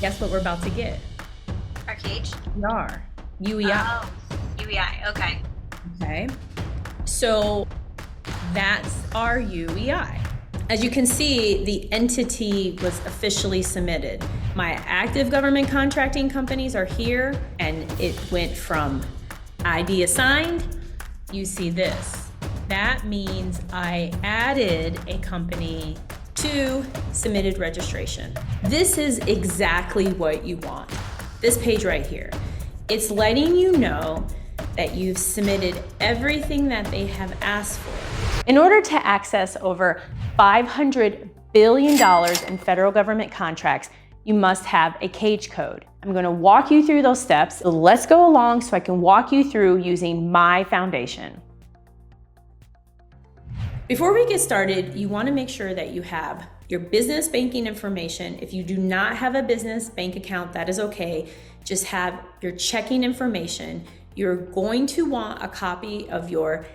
Guess what we're about to get? Our cage? We are. UEI. Oh, UEI. Okay. Okay. So that's our UEI. As you can see, the entity was officially submitted. My active government contracting companies are here, and it went from ID assigned. You see this. That means I added a company to submitted registration. This is exactly what you want. This page right here. It's letting you know that you've submitted everything that they have asked for. In order to access over $500 billion in federal government contracts, you must have a cage code. I'm going to walk you through those steps. So let's go along so I can walk you through using my foundation. Before we get started, you want to make sure that you have your business banking information. If you do not have a business bank account, that is okay. Just have your checking information. You're going to want a copy of your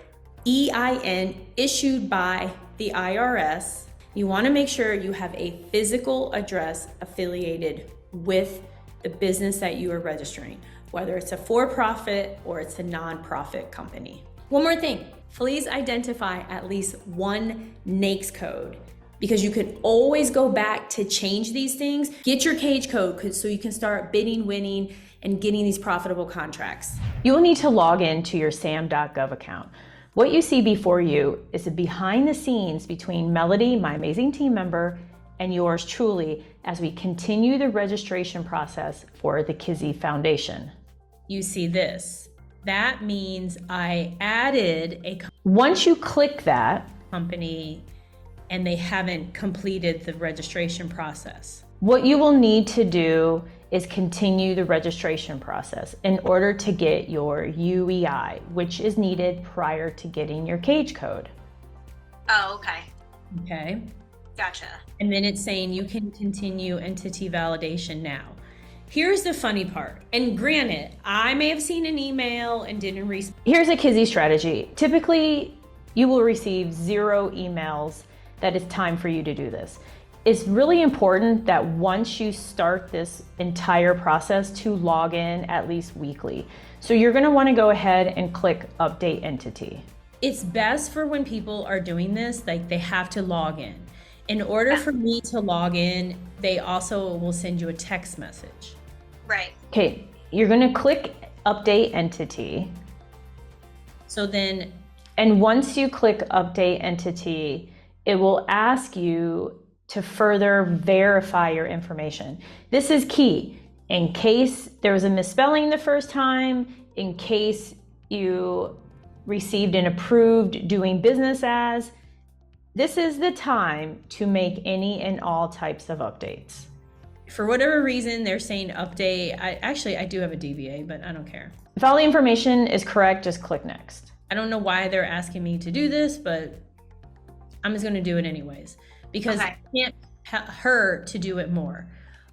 EIN issued by the IRS. You want to make sure you have a physical address affiliated with the business that you are registering, whether it's a for-profit or it's a non-profit company. One more thing, please identify at least one NAICS code, because you can always go back to change these things. Get your cage code so you can start bidding, winning, and getting these profitable contracts. You will need to log in to your Sam.Gov account. What you see before you is the behind the scenes between Melody, my amazing team member, and yours truly as we continue the registration process for the Kizzy Foundation. You see this. That means I added once you click that company and they haven't completed the registration process, what you will need to do is continue the registration process in order to get your UEI, which is needed prior to getting your cage code. Oh, okay. Okay. Gotcha. And then it's saying you can continue entity validation now. Here's the funny part. And granted, I may have seen an email and didn't receive. Here's a Kizzy strategy. Typically, you will receive 0 emails that it's time for you to do this. It's really important that once you start this entire process to log in at least weekly. So you're gonna wanna go ahead and click Update Entity. It's best for when people are doing this, like they have to log in. In order for me to log in, they also will send you a text message. Right. Okay, you're gonna click Update Entity. So then, and once you click Update Entity, it will ask you to further verify your information. This is key. In case there was a misspelling the first time, in case you received an approved doing business as, this is the time to make any and all types of updates. For whatever reason, they're saying update. I do have a DBA, but I don't care. If all the information is correct, just click next. I don't know why they're asking me to do this, but I'm just gonna do it anyways, because I can't hurt to do it more.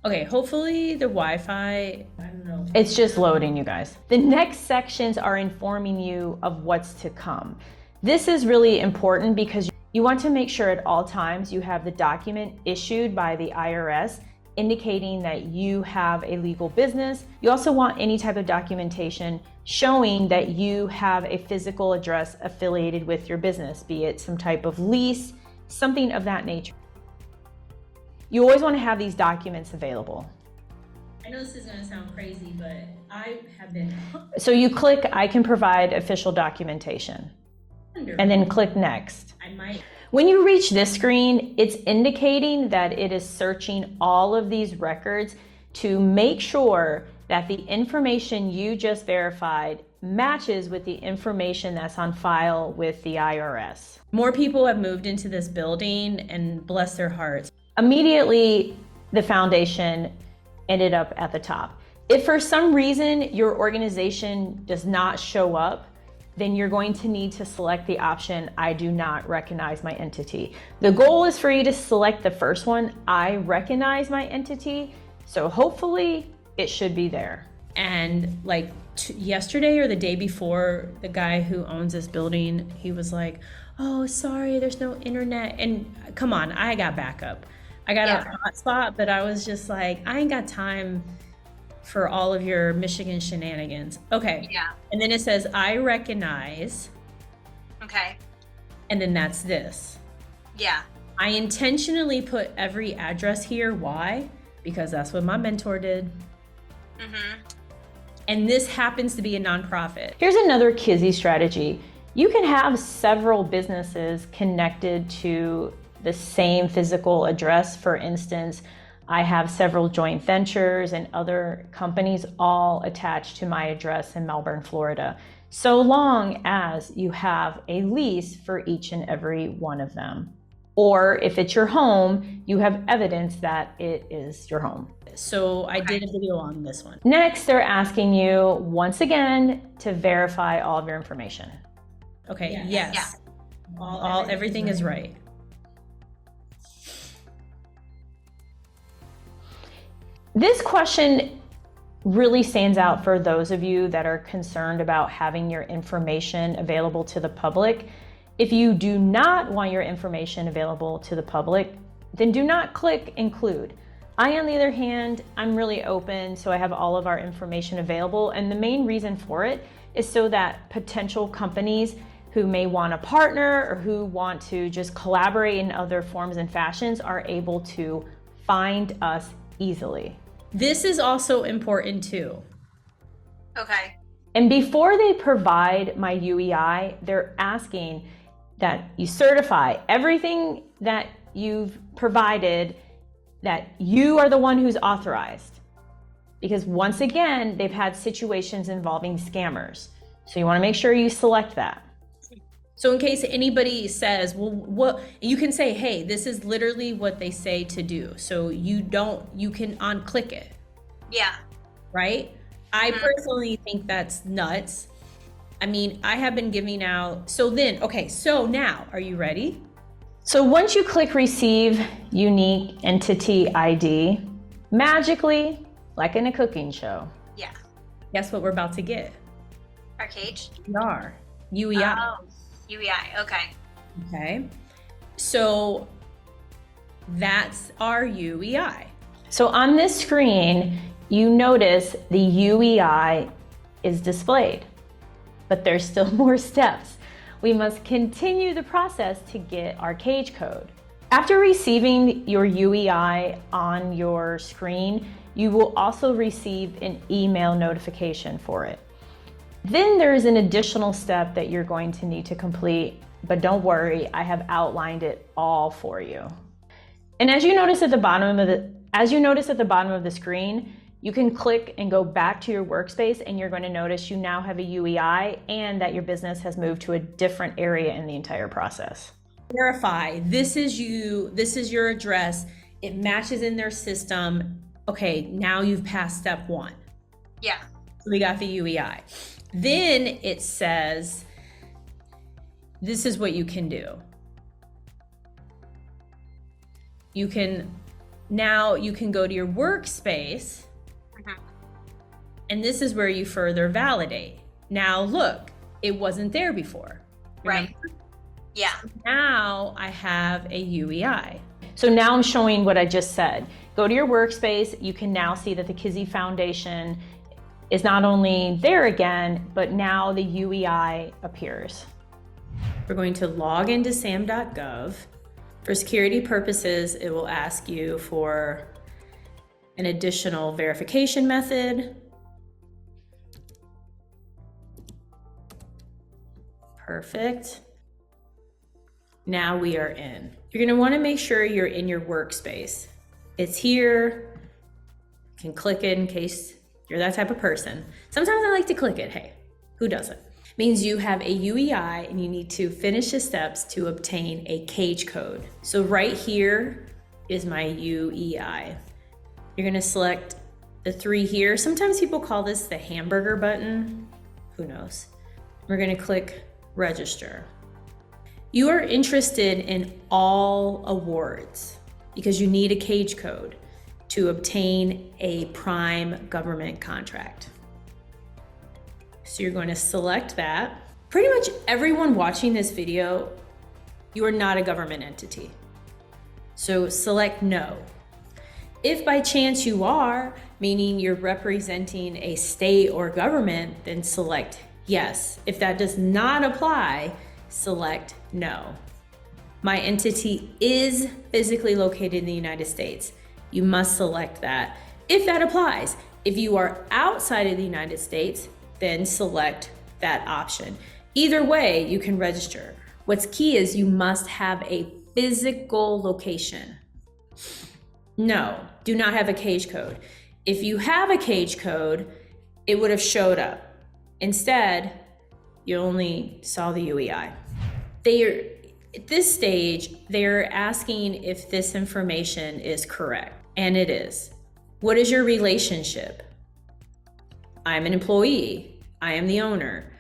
Okay, hopefully the Wi-Fi, I don't know. It's just loading, you guys. The next sections are informing you of what's to come. This is really important because you want to make sure at all times you have the document issued by the IRS indicating that you have a legal business. You also want any type of documentation showing that you have a physical address affiliated with your business, be it some type of lease, something of that nature. You always want to have these documents available. I know this is going to sound crazy, but I have been. So you click, I can provide official documentation. Wonderful. And then click next. I might. When you reach this screen, it's indicating that it is searching all of these records to make sure that the information you just verified matches with the information that's on file with the IRS. More people have moved into this building, and bless their hearts. Immediately, the foundation ended up at the top. If for some reason your organization does not show up, then you're going to need to select the option, I do not recognize my entity. The goal is for you to select the first one, I recognize my entity. So hopefully it should be there. And like yesterday or the day before, the guy who owns this building, he was like, oh, sorry, there's no internet. And come on, I got backup. I got Yeah. a hotspot, but I was just like, I ain't got time for all of your Michigan shenanigans. Okay. Yeah. And then it says, I recognize, Okay. and then that's this. Yeah. I intentionally put every address here. Why? Because that's what my mentor did. Mm-hmm. And this happens to be a nonprofit. Here's another Kizzy strategy. You can have several businesses connected to the same physical address. For instance, I have several joint ventures and other companies all attached to my address in Melbourne, Florida, so long as you have a lease for each and every one of them. Or if it's your home, you have evidence that it is your home. So I did a video on this one. Next, they're asking you once again to verify all of your information. Okay, yes. Yeah. Everything is right. This question really stands out for those of you that are concerned about having your information available to the public. If you do not want your information available to the public, then do not click include. I, on the other hand, I'm really open, so I have all of our information available. And the main reason for it is so that potential companies who may want to partner or who want to just collaborate in other forms and fashions are able to find us easily. This is also important too. Okay. And before they provide my UEI, they're asking that you certify everything that you've provided, that you are the one who's authorized. Because once again, they've had situations involving scammers. So you want to make sure you select that. So in case anybody says, well, what, you can say, hey, this is literally what they say to do. So you can unclick it. Yeah. Right? I personally think that's nuts. I mean, I have been giving out, so now, are you ready? So once you click receive unique entity ID, magically, like in a cooking show. Yeah. Guess what we're about to get? Our cage? We are. UEI. Oh, UEI. Okay. Okay. So that's our UEI. So on this screen, you notice the UEI is displayed, but there's still more steps. We must continue the process to get our cage code. After receiving your UEI on your screen, you will also receive an email notification for it. Then there's an additional step that you're going to need to complete, but don't worry, I have outlined it all for you. And as you notice at the bottom of the screen, you can click and go back to your workspace, and you're going to notice you now have a UEI and that your business has moved to a different area in the entire process. Verify, this is you, this is your address, it matches in their system. Okay, now you've passed step one. Yeah. So we got the UEI. Then it says, this is what you can do. You can go to your workspace, and this is where you further validate. Now look, it wasn't there before. Remember? Right. Yeah. Now I have a UEI. So now I'm showing what I just said. Go to your workspace. You can now see that the Kizzy Foundation is not only there again, but now the UEI appears. We're going to log into Sam.gov. For security purposes, it will ask you for an additional verification method. Perfect. Now we are in. You're going to want to make sure you're in your workspace. It's here. You can click it in case you're that type of person. Sometimes I like to click it. Hey, who doesn't? Means you have a UEI and you need to finish the steps to obtain a cage code. So right here is my UEI. You're going to select the three here. Sometimes people call this the hamburger button. Who knows? We're going to click register. You are interested in all awards because you need a cage code to obtain a prime government contract. So you're going to select that. Pretty much everyone watching this video, you are not a government entity. So select no. If by chance you are, meaning you're representing a state or government, then select yes. If that does not apply, select no. My entity is physically located in the United States. You must select that. If that applies, if you are outside of the United States, then select that option. Either way, you can register. What's key is you must have a physical location. No, do not have a cage code. If you have a cage code, it would have showed up. Instead, you only saw the UEI. At this stage, they're asking if this information is correct, and it is. What is your relationship? I'm an employee. I am the owner.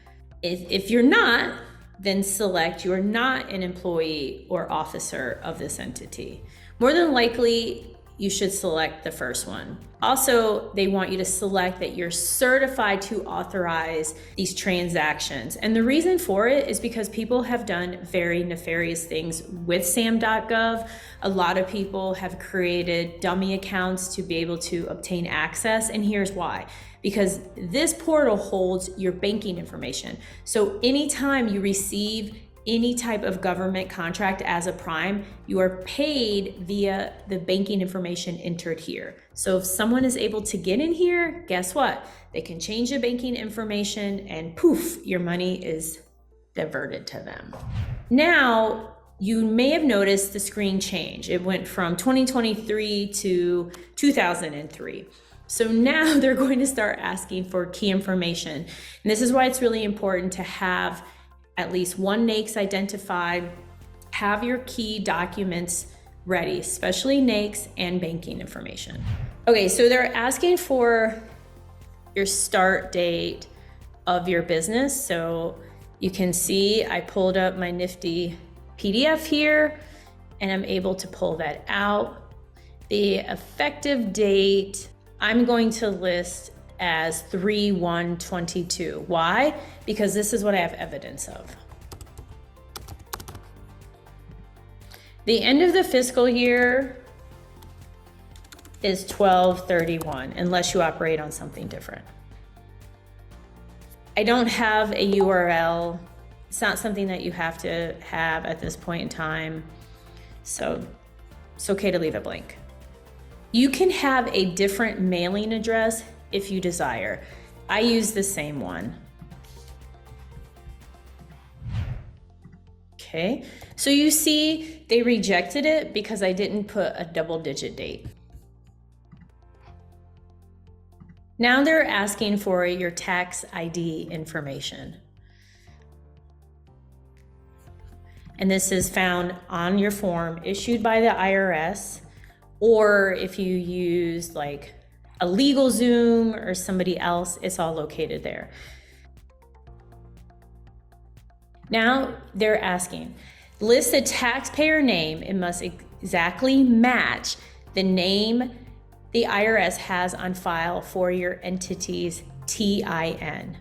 If you're not, then select you're not an employee or officer of this entity. More than likely, you should select the first one. Also, they want you to select that you're certified to authorize these transactions. And the reason for it is because people have done very nefarious things with Sam.gov. A lot of people have created dummy accounts to be able to obtain access. And here's why. Because this portal holds your banking information. So anytime you receive any type of government contract as a prime, you are paid via the banking information entered here. So if someone is able to get in here, guess what? They can change the banking information and poof, your money is diverted to them. Now, you may have noticed the screen change. It went from 2023 to 2003. So now they're going to start asking for key information. And this is why it's really important to have at least one NAICS identified, have your key documents ready, especially NAICS and banking information. Okay, so they're asking for your start date of your business. So you can see I pulled up my nifty PDF here and I'm able to pull that out. The effective date, I'm going to list as 3/1/22. Why? Because this is what I have evidence of. The end of the fiscal year is 12/31, unless you operate on something different. I don't have a URL. It's not something that you have to have at this point in time. So it's okay to leave it blank. You can have a different mailing address if you desire. I use the same one. Okay, so you see they rejected it because I didn't put a double-digit date. Now they're asking for your tax ID information. And this is found on your form issued by the IRS, or if you use like a LegalZoom or somebody else, it's all located there. Now they're asking, list the taxpayer name. It must exactly match the name the IRS has on file for your entity's TIN.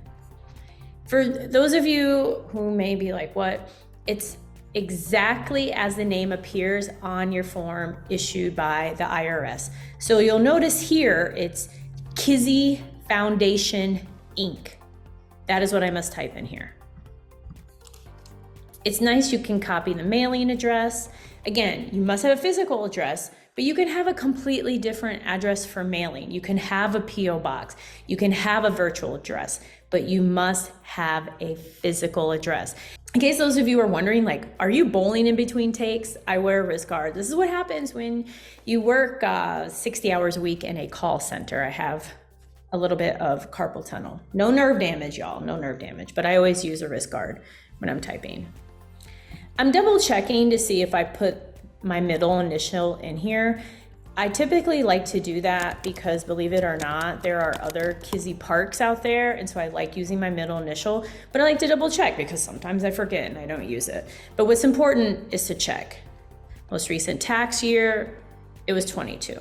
For those of you who may be like, what? It's exactly as the name appears on your form issued by the IRS. So you'll notice here, it's Kizzy Foundation, Inc. That is what I must type in here. It's nice you can copy the mailing address. Again, you must have a physical address, but you can have a completely different address for mailing. You can have a PO box. You can have a virtual address, but you must have a physical address. In case those of you are wondering, like, are you bowling in between takes? I wear a wrist guard. This is what happens when you work 60 hours a week in a call center. I have a little bit of carpal tunnel. No nerve damage, y'all, no nerve damage, but I always use a wrist guard when I'm typing. I'm double checking to see if I put my middle initial in here. I typically like to do that because, believe it or not, there are other Kizzy Parks out there, and so I like using my middle initial, but I like to double check because sometimes I forget and I don't use it. But what's important is to check. Most recent tax year, it was 22.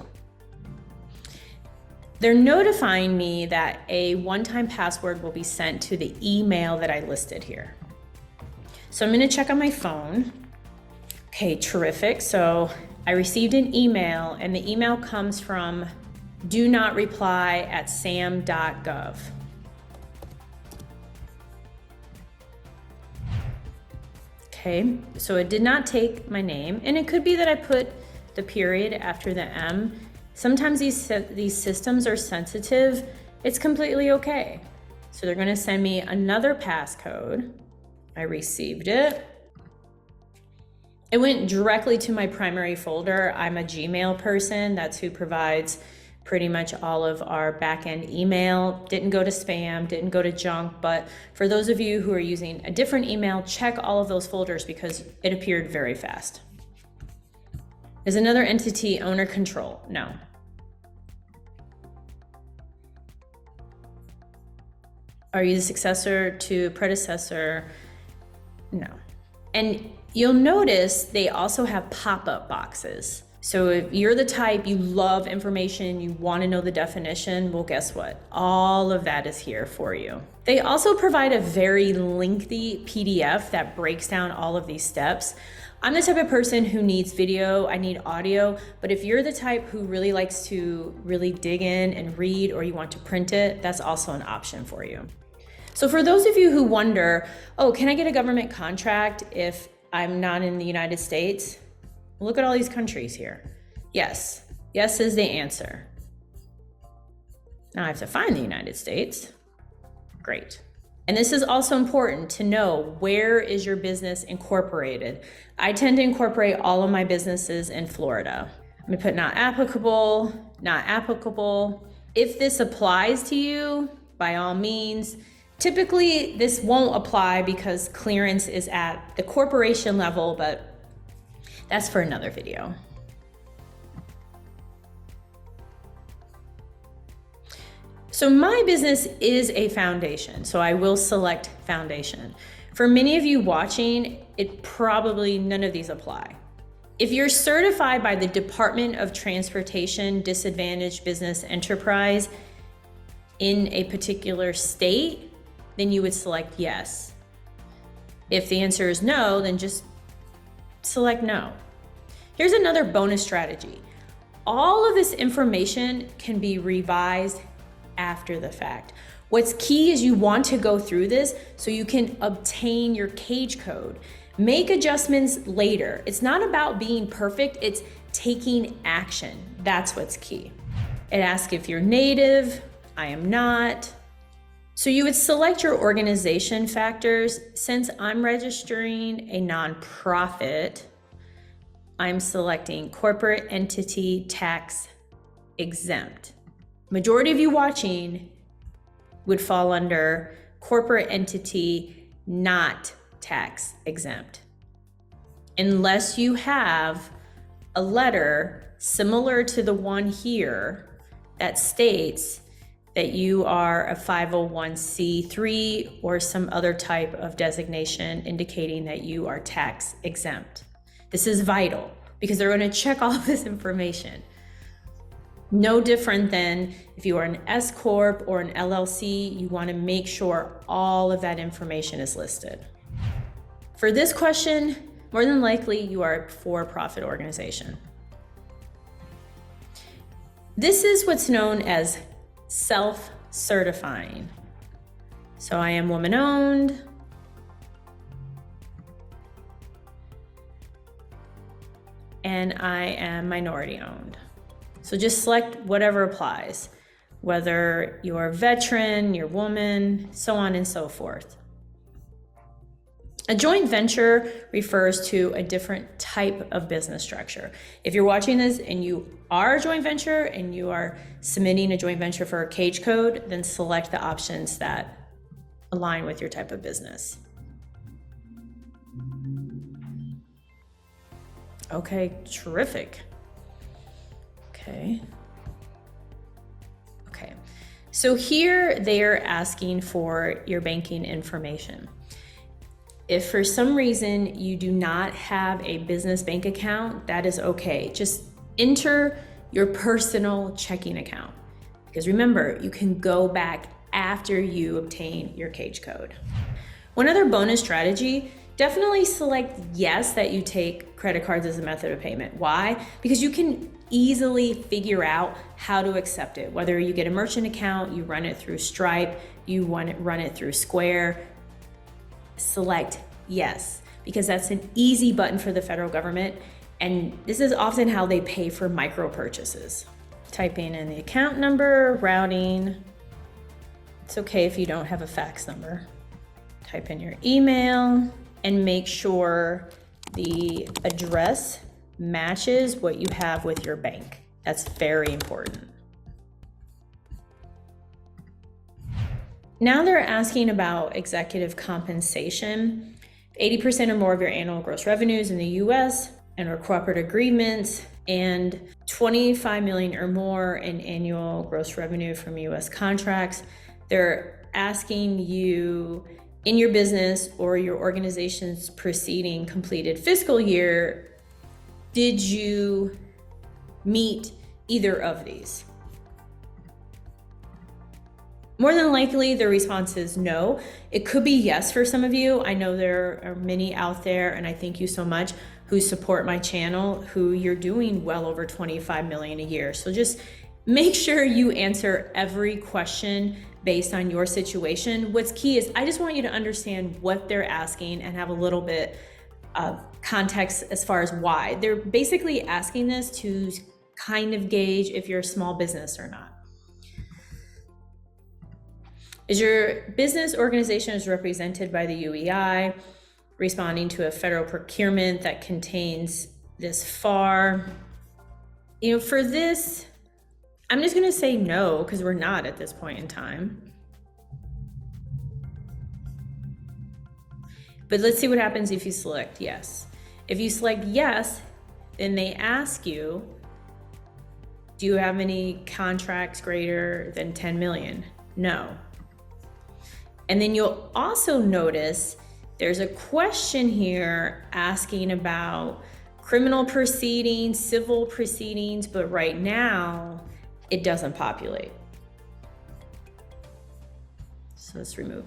They're notifying me that a one-time password will be sent to the email that I listed here. So I'm gonna check on my phone. Okay, terrific. So I received an email, and the email comes from do not reply at Sam.gov. Okay, so it did not take my name, and it could be that I put the period after the M. Sometimes these systems are sensitive. It's completely okay. So they're gonna send me another passcode. I received it. It went directly to my primary folder. I'm a Gmail person. That's who provides pretty much all of our back-end email. Didn't go to spam, didn't go to junk, but for those of you who are using a different email, check all of those folders because it appeared very fast. Is another entity owner control? No. Are you the successor to predecessor? No. And you'll notice they also have pop-up boxes. So if you're the type, you love information, you want to know the definition, well, guess what? All of that is here for you. They also provide a very lengthy PDF that breaks down all of these steps. I'm the type of person who needs video, I need audio, but if you're the type who really likes to really dig in and read, or you want to print it, that's also an option for you. So for those of you who wonder, oh, can I get a government contract if I'm not in the United States? Look at all these countries here. Yes, yes is the answer. Now I have to find the United States. Great. And this is also important to know, where is your business incorporated? I tend to incorporate all of my businesses in Florida. I'm gonna put not applicable, not applicable. If this applies to you, by all means. Typically, this won't apply because clearance is at the corporation level, but that's for another video. So my business is a foundation, so I will select foundation. For many of you watching, it probably none of these apply. If you're certified by the Department of Transportation Disadvantaged Business Enterprise in a particular state, then you would select yes. If the answer is no, then just select no. Here's another bonus strategy. All of this information can be revised after the fact. What's key is you want to go through this so you can obtain your cage code. Make adjustments later. It's not about being perfect, it's taking action. That's what's key. It asks if you're native. I am not. So you would select your organization factors. Since I'm registering a nonprofit, I'm selecting corporate entity tax exempt. Majority of you watching would fall under corporate entity not tax exempt. Unless you have a letter similar to the one here that states that you are a 501c3 or some other type of designation indicating that you are tax exempt. This is vital because they're going to check all of this information. No different than if you are an S Corp or an LLC, you want to make sure all of that information is listed. For this question, more than likely you are a for-profit organization. This is what's known as self-certifying. So I am woman-owned. And I am minority-owned. So just select whatever applies, whether you're a veteran, you're a woman, so on and so forth. A joint venture refers to a different type of business structure. If you're watching this and you are a joint venture and you are submitting a joint venture for a cage code, then select the options that align with your type of business. Okay, terrific. Okay. So here they are asking for your banking information. If for some reason you do not have a business bank account, that is okay. Just enter your personal checking account. Because remember, you can go back after you obtain your cage code. One other bonus strategy, Definitely select yes that you take credit cards as a method of payment. Why? Because you can easily figure out how to accept it. Whether you get a merchant account, you run it through Stripe, you run it through Square, select yes, because that's an easy button for the federal government. And this is often how they pay for micro purchases. Typing in the account number, routing. It's okay if you don't have a fax number. Type in your email and make sure the address matches what you have with your bank. That's very important. Now they're asking about executive compensation. 80% or more of your annual gross revenues in the US and or corporate agreements, and 25 million or more in annual gross revenue from US contracts. They're asking you, in your business or your organization's preceding completed fiscal year, did you meet either of these? More than likely, the response is no. It could be yes for some of you. I know there are many out there, and I thank you so much, who support my channel, who you're doing well over 25 million a year. So just make sure you answer every question based on your situation. What's key is I just want you to understand what they're asking and have a little bit of context as far as why. They're basically asking this to kind of gauge if you're a small business or not. Is your business organization is represented by the UEI, responding to a federal procurement that contains this FAR? You know, for this, I'm just gonna say no, because we're not at this point in time. But let's see what happens if you select yes. If you select yes, then they ask you, do you have any contracts greater than 10 million? No. And then you'll also notice there's a question here asking about criminal proceedings, civil proceedings, but right now it doesn't populate. So let's move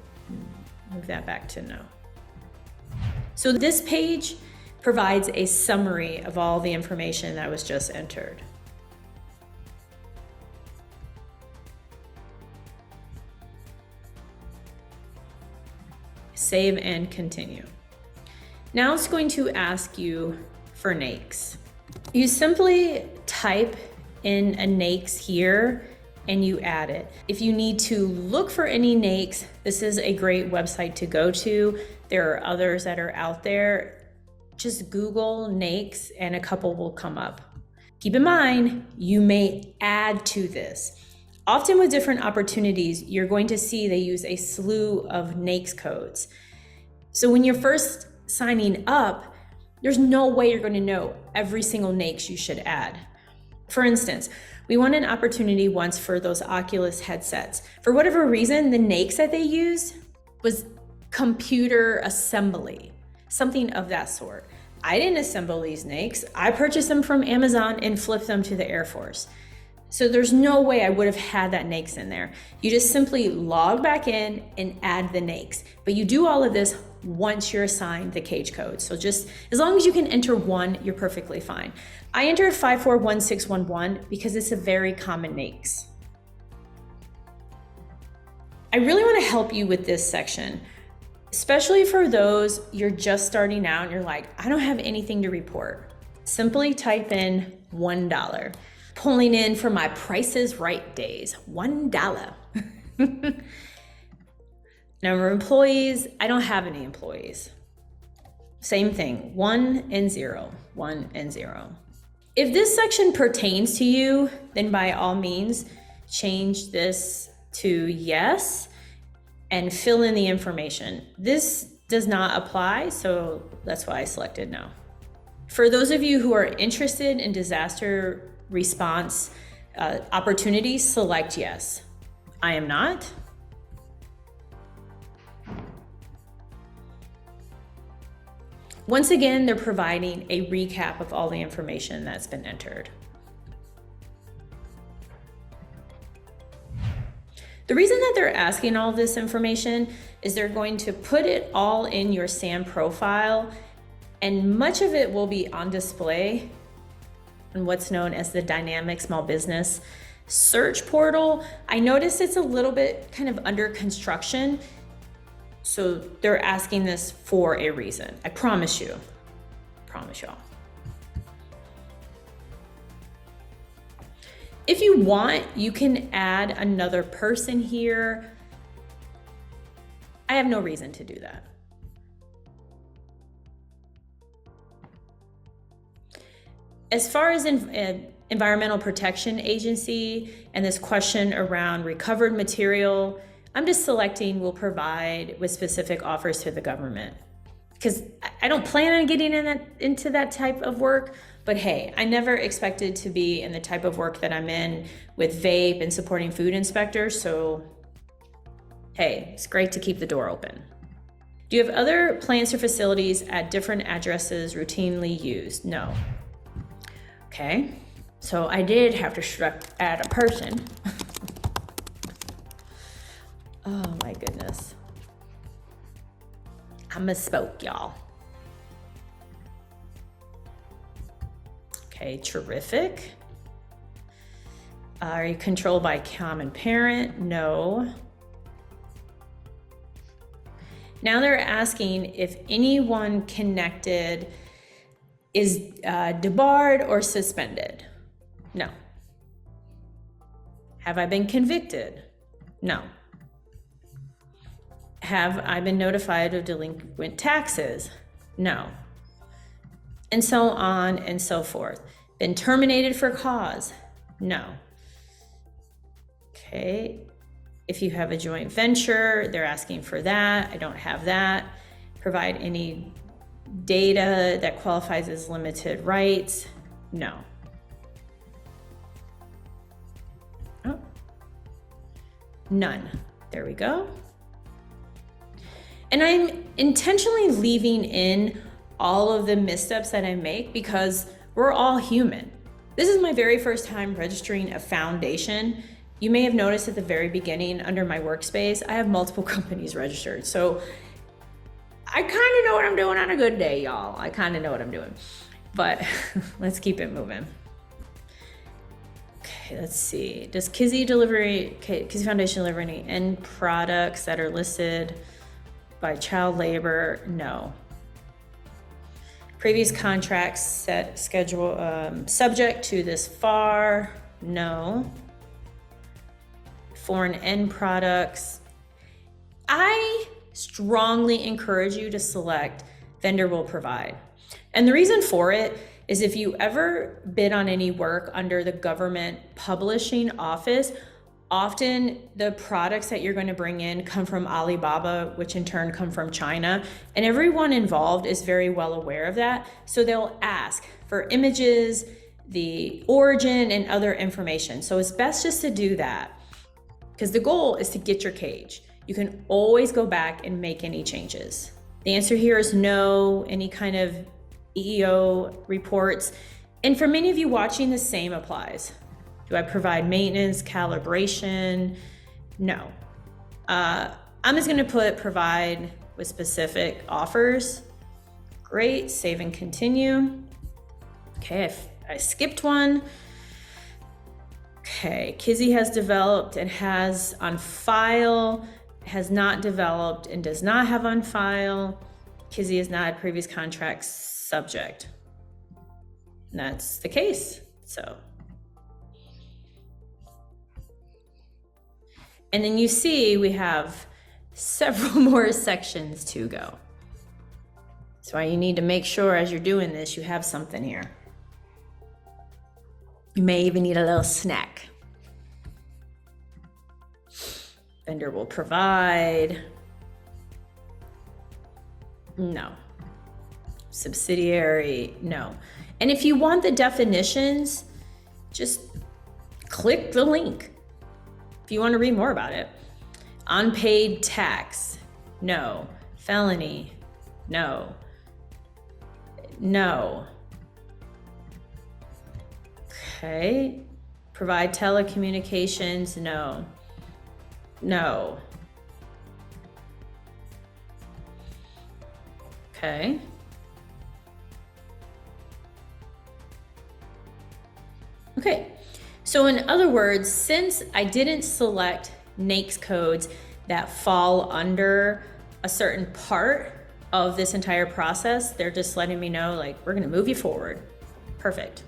that back to no. So this page provides a summary of all the information that was just entered. Save and continue. Now it's going to ask you for NAICS. You simply type in a NAICS here and you add it. If you need to look for any NAICS, this is a great website to go to. There are others that are out there. Just Google NAICS and a couple will come up. Keep in mind, you may add to this. Often with different opportunities, you're going to see they use a slew of NAICS codes. So when you're first signing up, there's no way you're going to know every single NAICS you should add. For instance, we won an opportunity once for those Oculus headsets. For whatever reason, the NAICS that they used was computer assembly, something of that sort. I didn't assemble these NAICS. I purchased them from Amazon and flipped them to the Air Force. So there's no way I would have had that NAICS in there. You just simply log back in and add the NAICS. But you do all of this once you're assigned the cage code. So just as long as you can enter one, you're perfectly fine. I entered 541611 because it's a very common NAICS. I really want to help you with this section, especially for those you're just starting out and you're like, I don't have anything to report. Simply type in $1. Pulling in for my Price is Right days, $1. Number of employees, I don't have any employees. Same thing, 1 and 0, 1 and 0. If this section pertains to you, then by all means, change this to yes and fill in the information. This does not apply, so that's why I selected no. For those of you who are interested in disaster response opportunities, select yes. I am not. Once again, they're providing a recap of all the information that's been entered. The reason that they're asking all this information is they're going to put it all in your SAM profile, and much of it will be on display in what's known as the Dynamic Small Business Search Portal. I noticed it's a little bit kind of under construction, so they're asking this for a reason. I promise you. Promise y'all. If you want, you can add another person here. I have no reason to do that. As far as Environmental Protection Agency and this question around recovered material, I'm just selecting will provide with specific offers to the government, because I don't plan on getting into that type of work. But hey, I never expected to be in the type of work that I'm in with vape and supporting food inspectors. So hey, it's great to keep the door open. Do you have other plants or facilities at different addresses routinely used? No. Okay, so I did have to add a person. Oh my goodness. I misspoke, y'all. Okay, terrific. Are you controlled by common parent? No. Now they're asking if anyone connected is debarred or suspended. No. Have I been convicted? No. Have I been notified of delinquent taxes? No. And so on and so forth. Been terminated for cause? No. Okay. If you have a joint venture, they're asking for that. I don't have that. Provide any data that qualifies as limited rights? No. Oh. None. There we go. And I'm intentionally leaving in all of the missteps that I make because we're all human. This is my very first time registering a foundation. You may have noticed at the very beginning under my workspace, I have multiple companies registered. So I kind of know what I'm doing on a good day, y'all. I kind of know what I'm doing, but let's keep it moving. Okay, let's see. Does Kizzy Foundation deliver any end products that are listed by child labor? No. Previous contracts set schedule subject to this FAR? No. Foreign end products. I strongly encourage you to select vendor will provide. And the reason for it is if you ever bid on any work under the government publishing office, often the products that you're going to bring in come from Alibaba, which in turn come from China. And everyone involved is very well aware of that. So they'll ask for images, the origin, and other information. So it's best just to do that because the goal is to get your cage. You can always go back and make any changes. The answer here is no, any kind of EEO reports. And for many of you watching, the same applies. Do I provide maintenance, calibration? No. I'm just gonna put provide with specific offers. Great, save and continue. Okay, I skipped one. Okay, Kizzy has developed and has on file, has not developed and does not have on file. Kizzy is not a previous contract subject. And that's the case, so. And then you see we have several more sections to go. That's why you need to make sure as you're doing this, you have something here. You may even need a little snack. Vendor will provide. No. Subsidiary, no. And if you want the definitions, just click the link. If you want to read more about it. Unpaid tax, no. Felony, no. No. Okay. Provide telecommunications, no. No. Okay. Okay, so in other words, since I didn't select NAICS codes that fall under a certain part of this entire process, they're just letting me know, like, we're gonna move you forward. Perfect.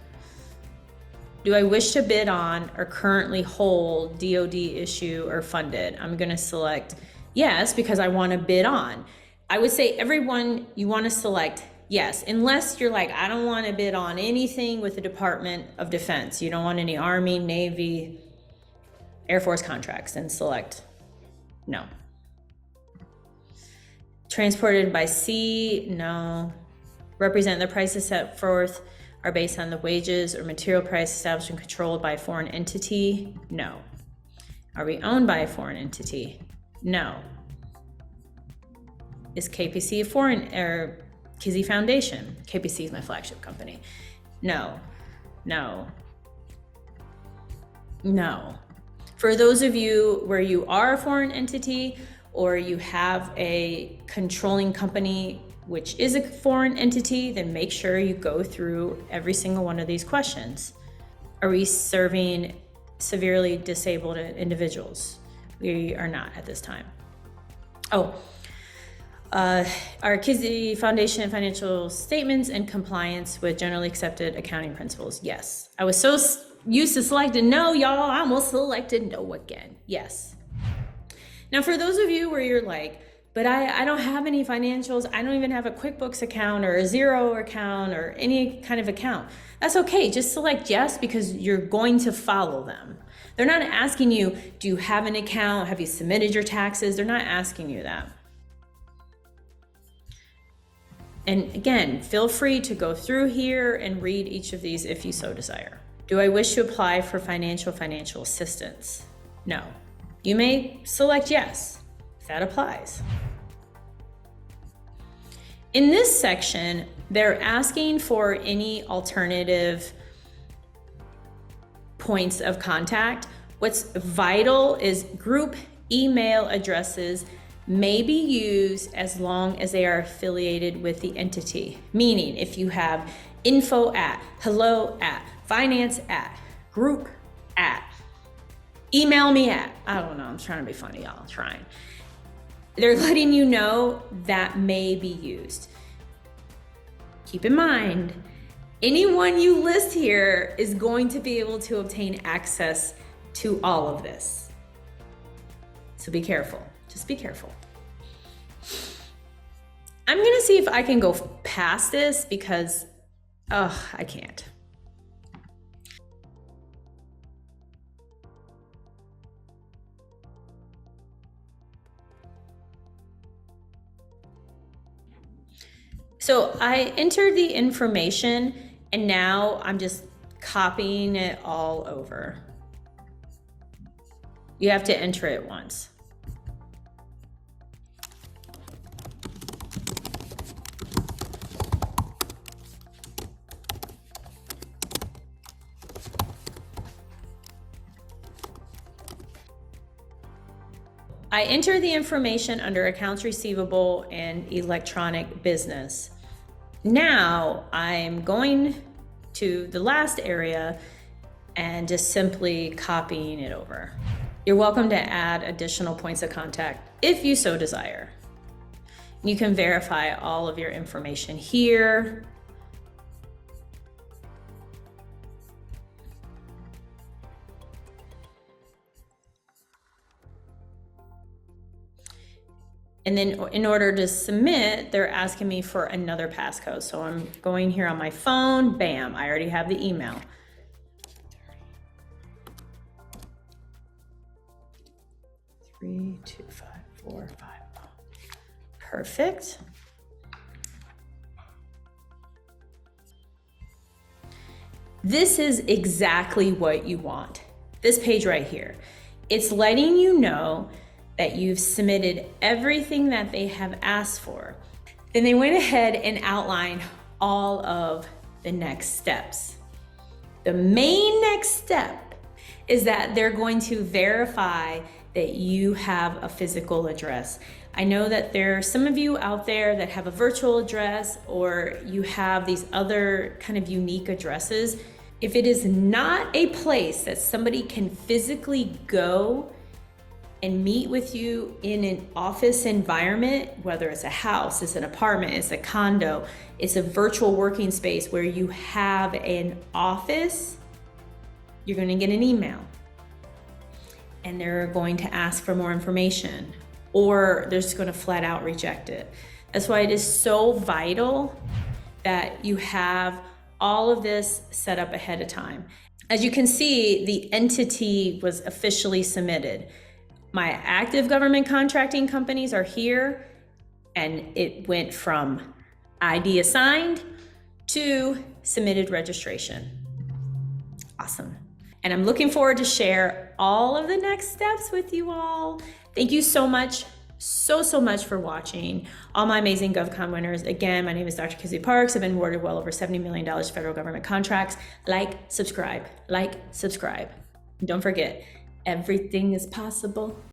Do I wish to bid on or currently hold DoD issue or funded? I'm gonna select yes, because I wanna bid on. I would say everyone, you wanna select yes, unless you're like, I don't wanna bid on anything with the Department of Defense. You don't want any Army, Navy, Air Force contracts, and select no. Transported by sea, no. Represent the prices set forth are based on the wages or material price established and controlled by a foreign entity, no. Are we owned by a foreign entity? No. Is KPC a foreign, or Kizzy Foundation? KPC is my flagship company. No, no, no. For those of you where you are a foreign entity or you have a controlling company which is a foreign entity, then make sure you go through every single one of these questions. Are we serving severely disabled individuals? We are not at this time. Oh, are Kizzy Foundation financial statements in compliance with generally accepted accounting principles? Yes. I was so used to selecting no, y'all, I almost selected no again. Yes. Now, for those of you where you're like, but I don't have any financials, I don't even have a QuickBooks account or a Xero account or any kind of account, that's okay. Just select yes, because you're going to follow them. They're not asking you, do you have an account? Have you submitted your taxes? They're not asking you that. And again, feel free to go through here and read each of these if you so desire. Do I wish to apply for financial assistance? No. You may select yes, if that applies. In this section, they're asking for any alternative points of contact. What's vital is group email addresses may be used as long as they are affiliated with the entity. Meaning, if you have info at, hello at, finance at, group at, email me at, I don't know, I'm trying to be funny, y'all, I'm trying. They're letting you know that may be used. Keep in mind, anyone you list here is going to be able to obtain access to all of this. So be careful. Just be careful. I'm gonna see if I can go past this because, I can't. So I entered the information and now I'm just copying it all over. You have to enter it once. I enter the information under accounts receivable and electronic business. Now I'm going to the last area and just simply copying it over. You're welcome to add additional points of contact if you so desire. You can verify all of your information here. And then in order to submit, they're asking me for another passcode. So I'm going here on my phone, bam, I already have the email. Three, two, five, four, five. Perfect. This is exactly what you want. This page right here. It's letting you know that you've submitted everything that they have asked for. Then they went ahead and outlined all of the next steps. The main next step is that they're going to verify that you have a physical address. I know that there are some of you out there that have a virtual address, or you have these other kind of unique addresses. If it is not a place that somebody can physically go and meet with you in an office environment, whether it's a house, it's an apartment, it's a condo, it's a virtual working space where you have an office, you're going to get an email and they're going to ask for more information, or they're just going to flat out reject it. That's why it is so vital that you have all of this set up ahead of time. As you can see, the entity was officially submitted. My active government contracting companies are here, and it went from ID assigned to submitted registration. Awesome. And I'm looking forward to share all of the next steps with you all. Thank you so much, so much for watching. All my amazing GovCon winners. Again, my name is Dr. Kizzy Parks. I've been awarded well over $70 million federal government contracts. Like, subscribe. And don't forget, everything is possible.